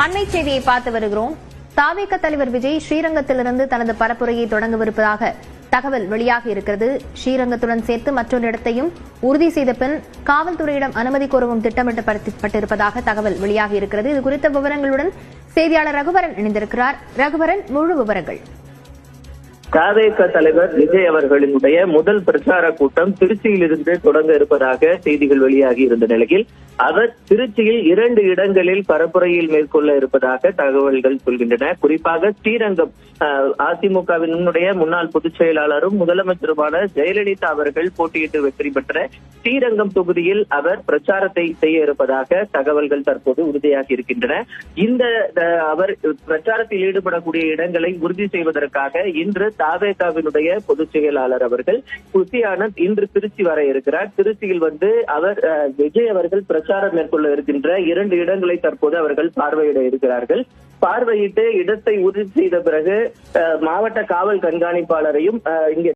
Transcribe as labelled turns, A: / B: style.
A: அண்மை செய்தியை பார்த்து வருகிறோம். தாவேக தலைவர் விஜய் ஸ்ரீரங்கத்திலிருந்து தனது பரப்புரையை தொடங்கவிருப்பதாக தகவல் வெளியாகி இருக்கிறது. ஸ்ரீரங்கத்துடன் சேர்த்து மற்றொரு இடத்தையும் உறுதி செய்த பின் காவல்துறையிடம் அனுமதி கோரவும் திட்டமிடப்பட்டிருப்பதாக தகவல் வெளியாகி இருக்கிறது. இது குறித்த விவரங்களுடன் செய்தியாளர் ரகுவரன் இணைந்திருக்கிறார். ரகுவரன், முழு விவரங்கள்.
B: தாவேக தலைவர் விஜய் அவர்களினுடைய முதல் பிரச்சார கூட்டம் திருச்சியிலிருந்து தொடங்க இருப்பதாக செய்திகள் வெளியாகி இருந்த நிலையில் அவர் திருச்சியில் 2 இடங்களில் பரப்புரையில் மேற்கொள்ள இருப்பதாக தகவல்கள் சொல்கின்றன. குறிப்பாக ஸ்ரீரங்கம் அதிமுகவினுடைய முன்னாள் பொதுச் செயலாளரும் முதலமைச்சருமான ஜெயலலிதா அவர்கள் போட்டியிட்டு வெற்றி பெற்ற ஸ்ரீரங்கம் தொகுதியில் அவர் பிரச்சாரத்தை செய்ய இருப்பதாக தகவல்கள் தற்போது உறுதியாகி இருக்கின்றன. இந்த அவர் பிரச்சாரத்தில் ஈடுபடக்கூடிய இடங்களை உறுதி செய்வதற்காக இன்று தாவேகாவினுடைய பொதுச் செயலாளர் அவர்கள் புசி ஆனந்த் இன்று திருச்சி வர இருக்கிறார். திருச்சியில் அவர் விஜய் அவர்கள் பிரச்சாரம் மேற்கொள்ள இருக்கின்ற 2 இடங்களை தற்போது அவர்கள் பார்வையிட இருக்கிறார்கள். பார்வையிட்டு இடத்தை உறுதி செய்த பிறகு மாவட்ட காவல் கண்காணிப்பாளரையும் இங்கே